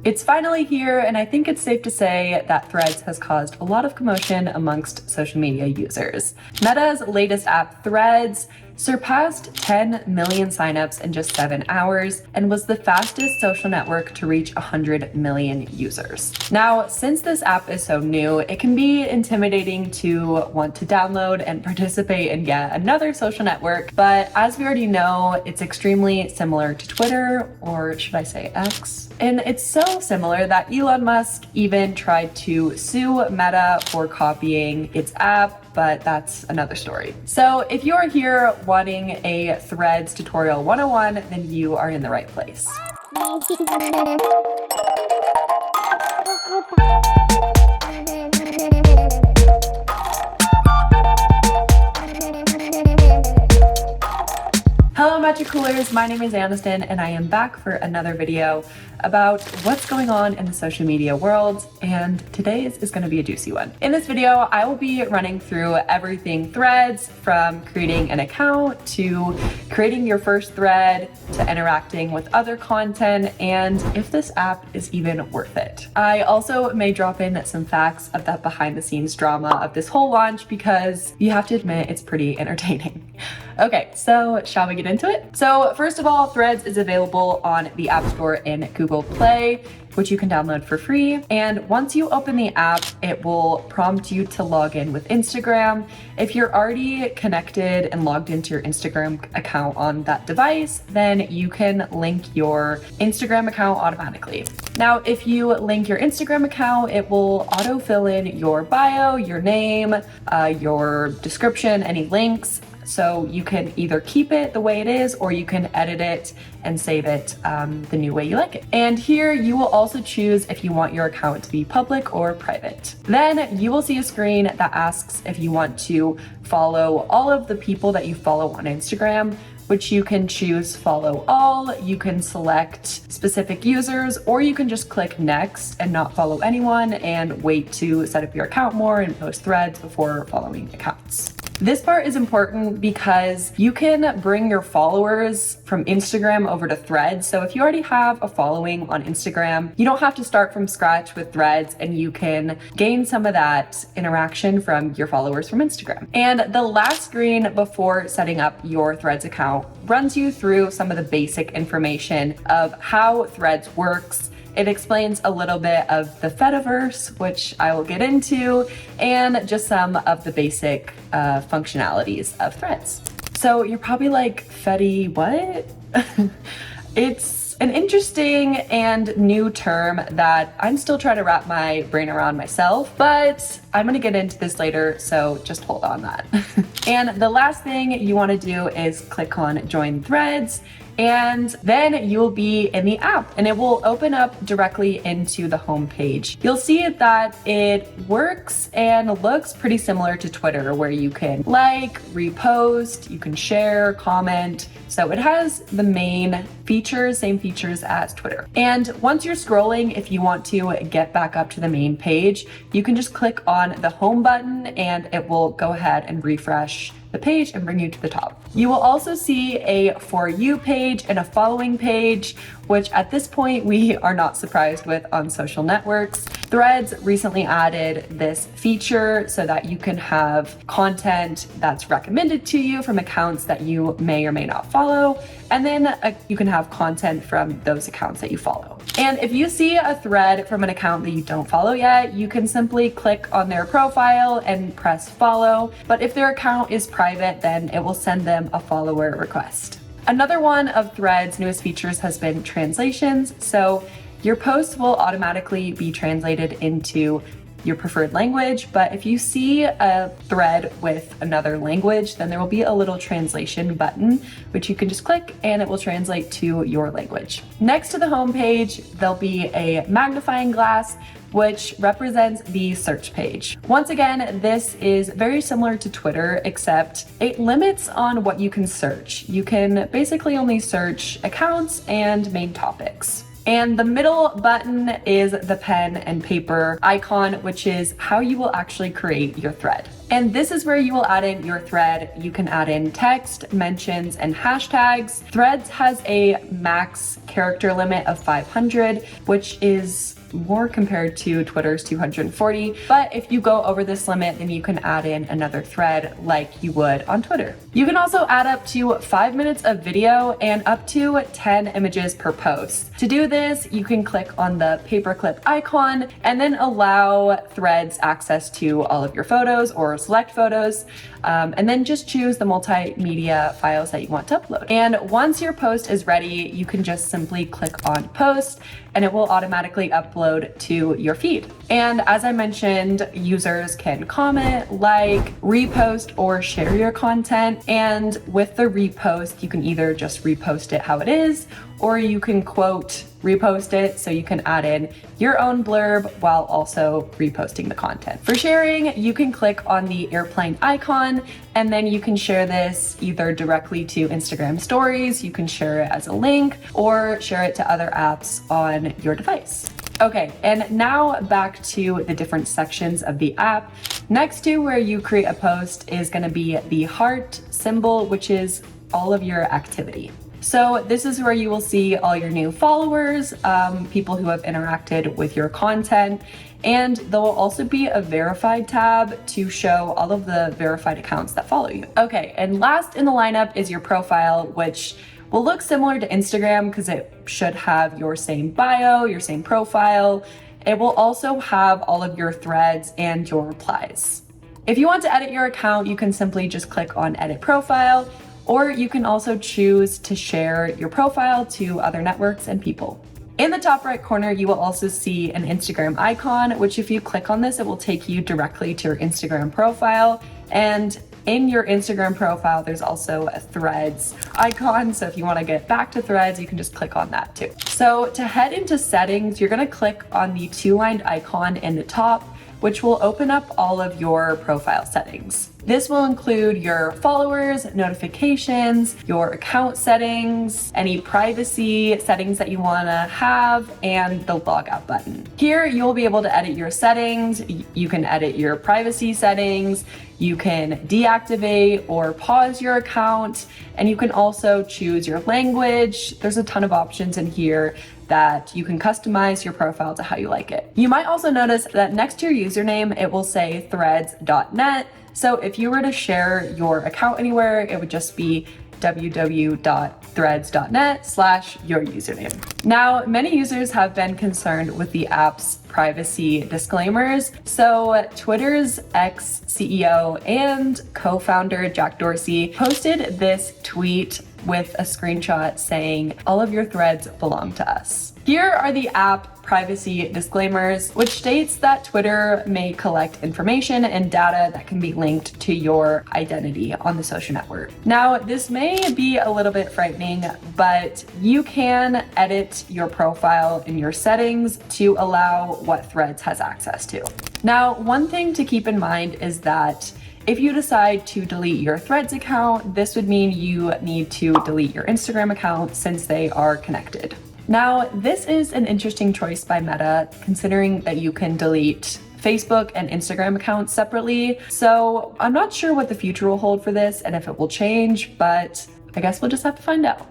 It's finally here, and I think it's safe to say that Threads has caused a lot of commotion amongst social media users. Meta's latest app, Threads, surpassed 10 million signups in just 7 hours and was the fastest social network to reach 100 million users. Now, since this app is so new, it can be intimidating to want to download and participate in yet another social network, but as we already know, it's extremely similar to Twitter, or should I say X? And it's so similar that Elon Musk even tried to sue Meta for copying its app, but that's another story. So if you are here wanting a Threads tutorial 101, then you are in the right place. Hello Magic Coolers, my name is Aniston and I am back for another video about what's going on in the social media world, and today's is going to be a juicy one. In this video, I will be running through everything Threads, from creating an account to creating your first thread to interacting with other content, and if this app is even worth it. I also may drop in some facts of that behind the scenes drama of this whole launch because you have to admit it's pretty entertaining. Okay, so shall we get into it? So first of all, Threads is available on the App Store in Google Play, which you can download for free. And once you open the app, it will prompt you to log in with Instagram. If you're already connected and logged into your Instagram account on that device, then you can link your Instagram account automatically. Now, if you link your Instagram account, it will auto-fill in your bio, your name, your description, any links. So you can either keep it the way it is, or you can edit it and save it the new way you like it. And here you will also choose if you want your account to be public or private. Then you will see a screen that asks if you want to follow all of the people that you follow on Instagram, which you can choose follow all, you can select specific users, or you can just click next and not follow anyone and wait to set up your account more and post threads before following accounts. This part is important because you can bring your followers from Instagram over to Threads. So if you already have a following on Instagram, you don't have to start from scratch with Threads, and you can gain some of that interaction from your followers from Instagram. And the last screen before setting up your Threads account runs you through some of the basic information of how Threads works. It explains a little bit of the Fediverse, which I will get into, and just some of the basic functionalities of Threads. So you're probably like, Fedi, what? It's an interesting and new term that I'm still trying to wrap my brain around myself, but I'm gonna get into this later, so just hold on that. And the last thing you wanna do is click on Join Threads, and then you'll be in the app and it will open up directly into the home page. You'll see that it works and looks pretty similar to Twitter, where you can like, repost, you can share, comment. So it has the main features, same features as Twitter. And once you're scrolling, if you want to get back up to the main page, you can just click on the home button and it will go ahead and refresh the page and bring you to the top. You will also see a For You page and a following page, which at this point we are not surprised with on social networks. Threads recently added this feature so that you can have content that's recommended to you from accounts that you may or may not follow, and then you can have content from those accounts that you follow. And if you see a thread from an account that you don't follow yet, you can simply click on their profile and press follow. But if their account is private, then it will send them a follower request. Another one of Threads' newest features has been translations. So your posts will automatically be translated into your preferred language, but if you see a thread with another language, then there will be a little translation button, which you can just click and it will translate to your language. Next to the home page, there'll be a magnifying glass, which represents the search page. Once again, this is very similar to Twitter, except it limits on what you can search. You can basically only search accounts and main topics. And the middle button is the pen and paper icon, which is how you will actually create your thread. And this is where you will add in your thread. You can add in text, mentions, and hashtags. Threads has a max character limit of 500, which is more compared to Twitter's 240. But if you go over this limit, then you can add in another thread like you would on Twitter. You can also add up to 5 minutes of video and up to 10 images per post. To do this, you can click on the paperclip icon and then allow Threads access to all of your photos or select photos, and then just choose the multimedia files that you want to upload. And once your post is ready, you can just simply click on post and it will automatically upload to your feed. And as I mentioned, users can comment, like, repost, or share your content. And with the repost, you can either just repost it how it is, or you can quote repost it, so you can add in your own blurb while also reposting the content. For sharing, you can click on the airplane icon, and then you can share this either directly to Instagram stories, you can share it as a link, or share it to other apps on your device. Okay, and now back to the different sections of the app. Next to where you create a post is gonna be the heart symbol, which is all of your activity. So this is where you will see all your new followers, people who have interacted with your content, and there will also be a verified tab to show all of the verified accounts that follow you. Okay, and last in the lineup is your profile, which will look similar to Instagram because it should have your same bio, your same profile. It will also have all of your threads and your replies. If you want to edit your account, you can simply just click on edit profile, or you can also choose to share your profile to other networks and people. In the top right corner, you will also see an Instagram icon, which if you click on this, it will take you directly to your Instagram profile. And in your Instagram profile, there's also a Threads icon. So if you want to get back to Threads, you can just click on that too. So to head into settings, you're going to click on the two-lined icon in the top, which will open up all of your profile settings. This will include your followers, notifications, your account settings, any privacy settings that you wanna have, and the logout button. Here, you'll be able to edit your settings. You can edit your privacy settings. You can deactivate or pause your account, and you can also choose your language. There's a ton of options in here that you can customize your profile to how you like it. You might also notice that next to your username, it will say threads.net. So if you were to share your account anywhere, it would just be www.threads.net/your username. Now, many users have been concerned with the app's privacy disclaimers. So Twitter's ex-CEO and co-founder Jack Dorsey posted this tweet with a screenshot saying, "All of your threads belong to us." Here are the app privacy disclaimers, which states that Twitter may collect information and data that can be linked to your identity on the social network. Now, this may be a little bit frightening, but you can edit your profile in your settings to allow what Threads has access to. Now, one thing to keep in mind is that if you decide to delete your Threads account, this would mean you need to delete your Instagram account since they are connected. Now, this is an interesting choice by Meta, considering that you can delete Facebook and Instagram accounts separately. So I'm not sure what the future will hold for this and if it will change, but I guess we'll just have to find out.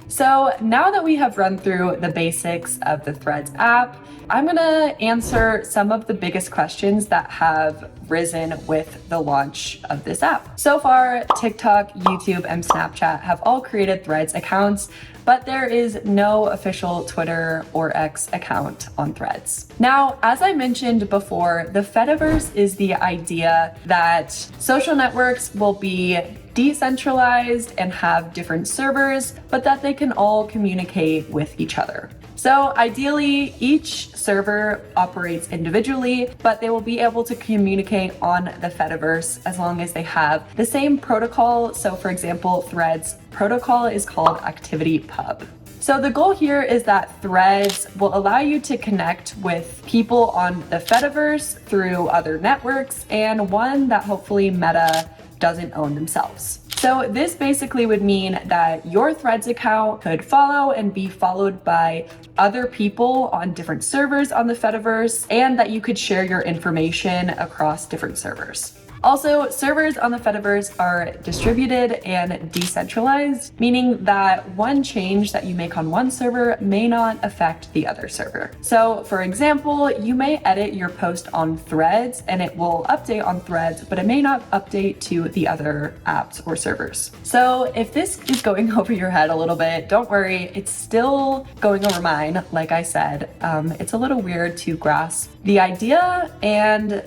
So now that we have run through the basics of the Threads app, I'm gonna answer some of the biggest questions that have risen with the launch of this app. So far, TikTok, YouTube, and Snapchat have all created Threads accounts, but there is no official Twitter or X account on Threads. Now, as I mentioned before, the Fediverse is the idea that social networks will be decentralized and have different servers, but that they can all communicate with each other. So ideally, each server operates individually, but they will be able to communicate on the Fediverse as long as they have the same protocol. So for example, Threads protocol is called ActivityPub. So the goal here is that Threads will allow you to connect with people on the Fediverse through other networks, and one that hopefully Meta doesn't own themselves. So this basically would mean that your Threads account could follow and be followed by other people on different servers on the Fediverse, and that you could share your information across different servers. Also, servers on the Fediverse are distributed and decentralized, meaning that one change that you make on one server may not affect the other server. So for example, you may edit your post on Threads and it will update on Threads, but it may not update to the other apps or servers. So if this is going over your head a little bit, don't worry, it's still going over mine. Like I said, it's a little weird to grasp the idea and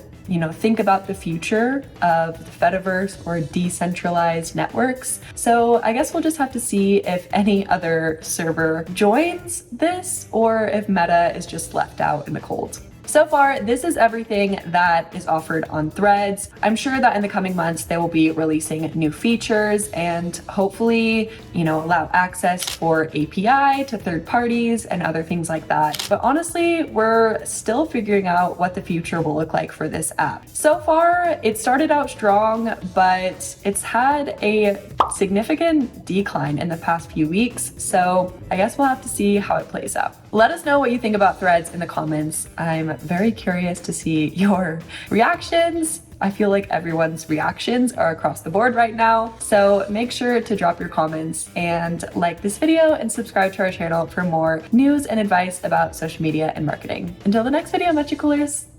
think about the future of the Fediverse or decentralized networks. So I guess we'll just have to see if any other server joins this or if Meta is just left out in the cold. So far, this is everything that is offered on Threads. I'm sure that in the coming months, they will be releasing new features and hopefully, allow access for API to third parties and other things like that. But honestly, we're still figuring out what the future will look like for this app. So far, it started out strong, but it's had a significant decline in the past few weeks. So I guess we'll have to see how it plays out. Let us know what you think about Threads in the comments. I'm very curious to see your reactions. I feel like everyone's reactions are across the board right now. So make sure to drop your comments and like this video and subscribe to our channel for more news and advice about social media and marketing. Until the next video, Metricoolers.